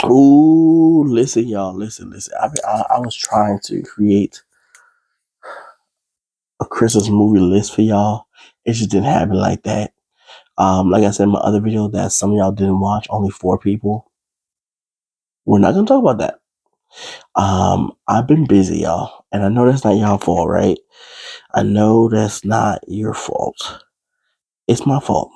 Ooh, listen, y'all, listen. I was trying to create a Christmas movie list for y'all. It just didn't happen like that. Like I said in my other video that some of y'all didn't watch, only 4 people. We're not gonna talk about that. I've been busy, y'all, and I know that's not y'all fault, right? I know that's not your fault. It's my fault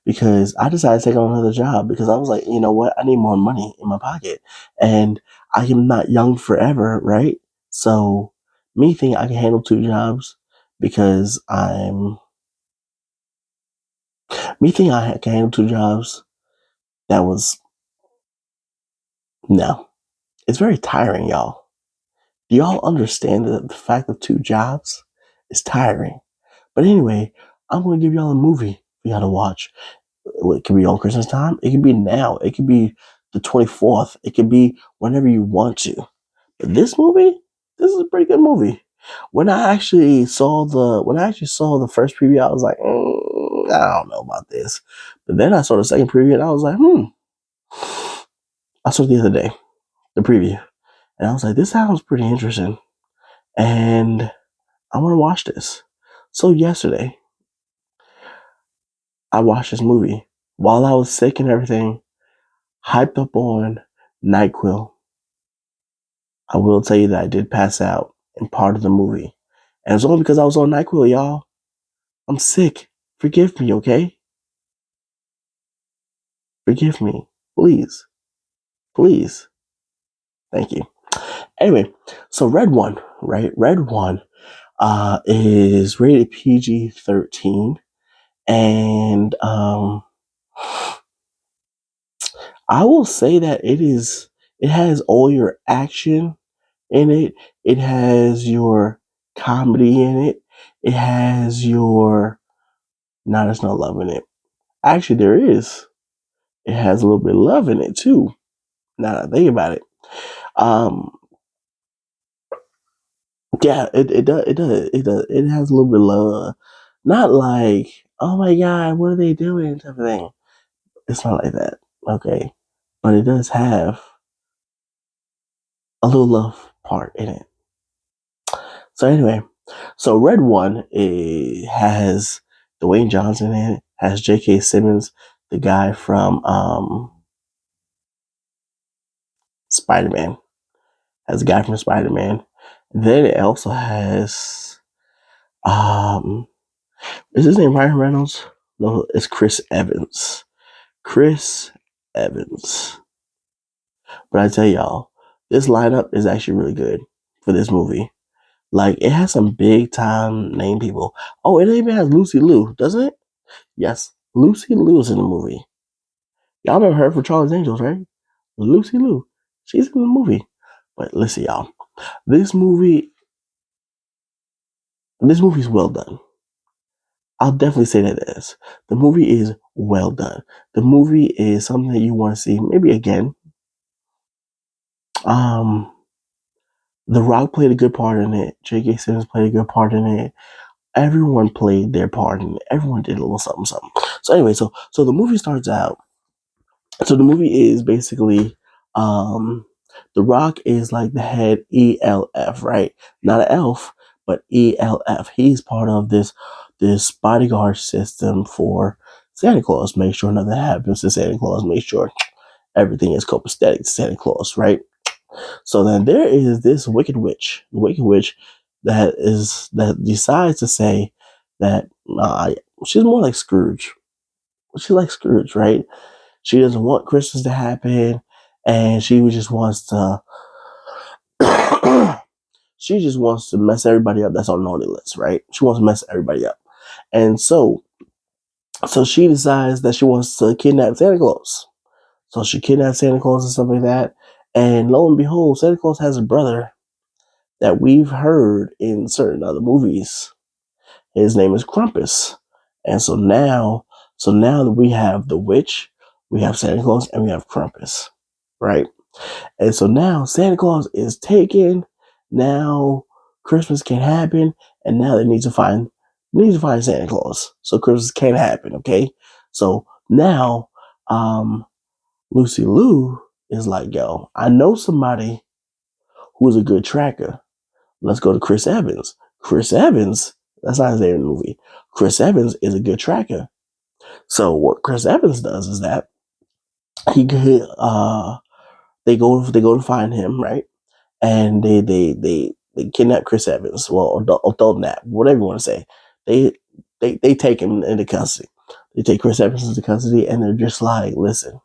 because I decided to take on another job because I was like, you know what? I need more money in my pocket, and I am not young forever, right? So, me thinking I can handle 2 jobs because I'm me thinking I can handle 2 jobs. That was no. It's very tiring, y'all. Do y'all understand that the fact of 2 jobs is tiring? But anyway, I'm gonna give y'all a movie for y'all to watch. It could be on Christmas time. It could be now. It could be the 24th. It could be whenever you want to. But this movie, this is a pretty good movie. When I actually saw the first preview, I was like, I don't know about this. But then I saw the second preview, and I was like, I saw it the other day, the preview, and I was like, this sounds pretty interesting, and I want to watch this. So yesterday, I watched this movie while I was sick and everything, hyped up on NyQuil. I will tell you that I did pass out in part of the movie. And it's only because I was on NyQuil, y'all. I'm sick. Forgive me, okay? Forgive me. Please. Please. Thank you. Anyway, so Red One, right? Red One is rated PG-13. And I will say that it has all your action in it. It has your comedy in it. It has your no, there's no love in it. Actually, there is. It has a little bit of love in it too. Now that I think about it, um, yeah, it has a little bit of love. Not like, oh my god, what are they doing? Type of thing. It's not like that, okay? But it does have a little love part in it. So anyway, so Red One has Dwayne Johnson in it, has J.K. Simmons, the guy from Spider Man, has a guy from Spider Man. Then it also has um, is his name Ryan Reynolds? No, it's Chris Evans. Chris Evans. But I tell y'all, this lineup is actually really good for this movie. Like it has some big time name people. Oh, it even has Lucy Liu, doesn't it? Yes, Lucy Liu is in the movie. Y'all remember her from Charlie's Angels, right? Lucy Liu. She's in the movie. But listen, y'all. This movie this movie's well done. I'll definitely say that it is. The movie is well done. The movie is something that you want to see maybe again. Um The Rock played a good part in it. J.K. Simmons played a good part in it. Everyone played their part in it. Everyone did a little something, something. So anyway, so the movie starts out. So the movie is basically um The Rock is like the head ELF, right? Not an elf, but ELF. He's part of this bodyguard system for Santa Claus. Make sure nothing happens to Santa Claus. Make sure everything is copacetic to Santa Claus, right? So then there is this wicked witch that decides to say that she's more like Scrooge. She's like Scrooge, right? She doesn't want Christmas to happen, and she just wants to. She just wants to mess everybody up that's on the naughty list, right? She wants to mess everybody up, and so she decides that she wants to kidnap Santa Claus. So she kidnaps Santa Claus and stuff like that, and lo and behold, Santa Claus has a brother that we've heard in certain other movies. His name is Krampus. And so now that we have the witch, we have Santa Claus, and we have Krampus, right? And so now Santa Claus is taken. Now Christmas can't happen, and now they need to find Santa Claus. So Christmas can't happen, okay? So now Lucy Liu is like, yo, I know somebody who is a good tracker. Let's go to Chris Evans. Chris Evans, that's not his name in the movie. Chris Evans is a good tracker. So what Chris Evans does is that he they go to find him, right? And they kidnap Chris Evans. Well, adult nap, whatever you want to say. They they take him into custody. They take Chris Evans into custody, and they're just like, listen,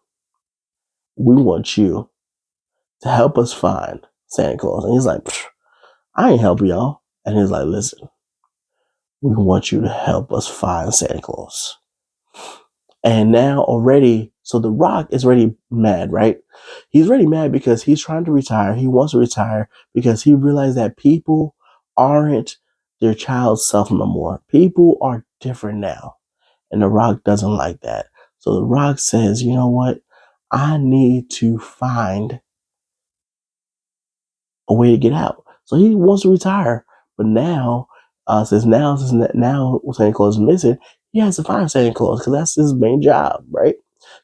we want you to help us find Santa Claus. And he's like, I ain't help y'all. And he's like, listen, we want you to help us find Santa Claus. And now already, so The Rock is already mad, right? He's already mad because he's trying to retire. He wants to retire because he realized that people aren't their child's self no more. People are different now. And The Rock doesn't like that. So The Rock says, you know what? I need to find a way to get out. So he wants to retire. But now, since now Santa Claus is missing, he has to find Santa Claus because that's his main job, right?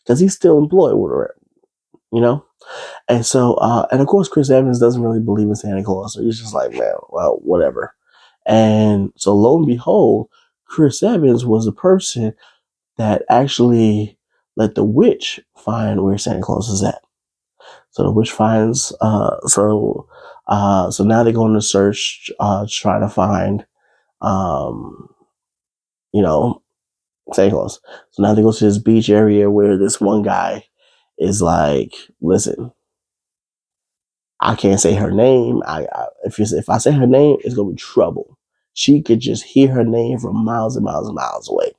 Because he's still employed with her, you know? And so, and of course, Chris Evans doesn't really believe in Santa Claus. So he's just like, man, well, whatever. And so lo and behold, Chris Evans was the person that actually let the witch find where Santa Claus is at. So the witch finds, so now they go on a search, trying to find, um, you know, Santa Claus. So now they go to this beach area where this one guy is like, listen, I can't say her name. If I say her name, it's gonna be trouble. She could just hear her name from miles and miles and miles away.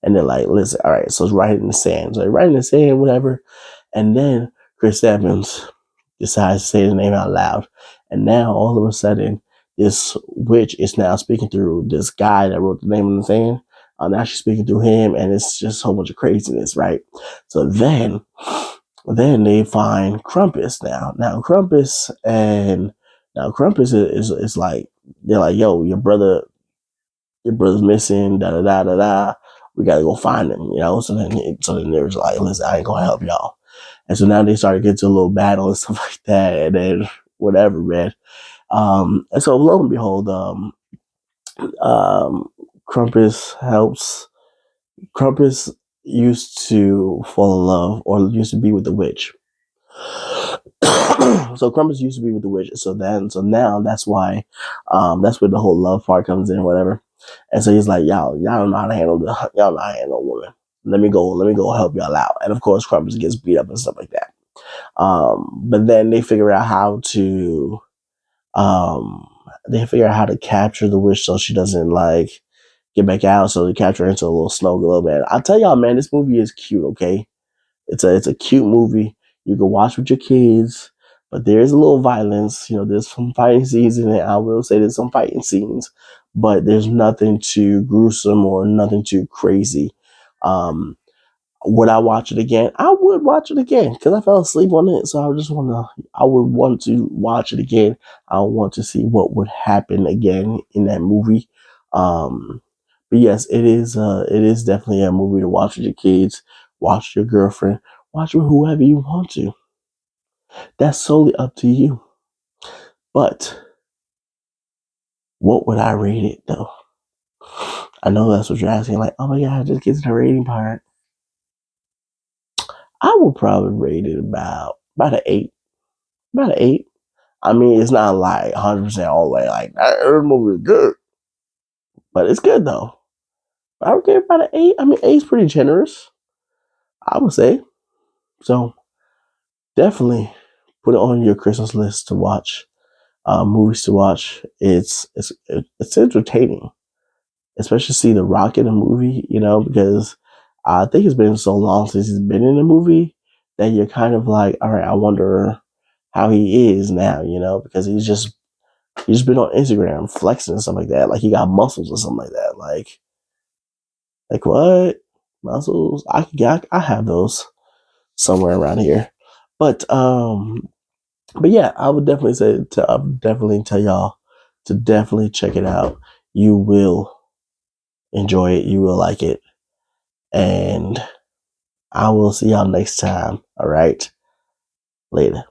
And they're like, listen, all right, so it's right in the sand. So they write in the sand, whatever. And then Chris Evans decides to say the name out loud. And now all of a sudden, this witch is now speaking through this guy that wrote the name in the sand. Now she's speaking through him, and it's just a whole bunch of craziness, right? So then they find Krampus now. Now Krampus is like, they're like, yo, your brother's missing, da da da da da. We gotta go find him, you know. So then there's like, listen, I ain't gonna help y'all. And so now they started getting to a little battle and stuff like that, and then whatever, man. And so lo and behold, um, Krampus helps. Krampus used to fall in love or used to be with the witch. So Krampus used to be with the witch. So now that's where the whole love part comes in, whatever. And so he's like, y'all don't know how to y'all know how to handle a woman. Let me go help y'all out. And of course, Krampus gets beat up and stuff like that. But then um, they figure out how to capture the witch so she doesn't like get back out. So they capture her into a little snow globe. Man, I tell y'all, man, this movie is cute. Okay, it's a cute movie. You can watch with your kids, but there's a little violence. You know, there's some fighting scenes in it. I will say there's some fighting scenes, but there's nothing too gruesome or nothing too crazy. Um, would I watch it again? I would watch it again because I fell asleep on it. So I would want to watch it again. I want to see what would happen again in that movie. Um, but yes, it is definitely a movie to watch with your kids, watch with your girlfriend, watch with whoever you want to. That's solely up to you. But what would I rate it though? I know that's what you're asking. Like, oh my god, just get to the rating part. I would probably rate it about an 8. About an 8. I mean, it's not like 100% all the way. Like, that movie is good. But it's good, though. I would give it about an 8. I mean, 8's pretty generous, I would say. So, definitely put it on your Christmas list to watch. Movies to watch. It's entertaining. Especially see The Rock in a movie, you know, because I think it's been so long since he's been in a movie that you're kind of like, all right, I wonder how he is now, you know, because he's been on Instagram flexing and stuff like that. Like he got muscles or something like that. Like what? Muscles? I have those somewhere around here. But but yeah, I would definitely tell y'all to definitely check it out. You will enjoy it. You will like it. And I will see y'all next time. All right. Later.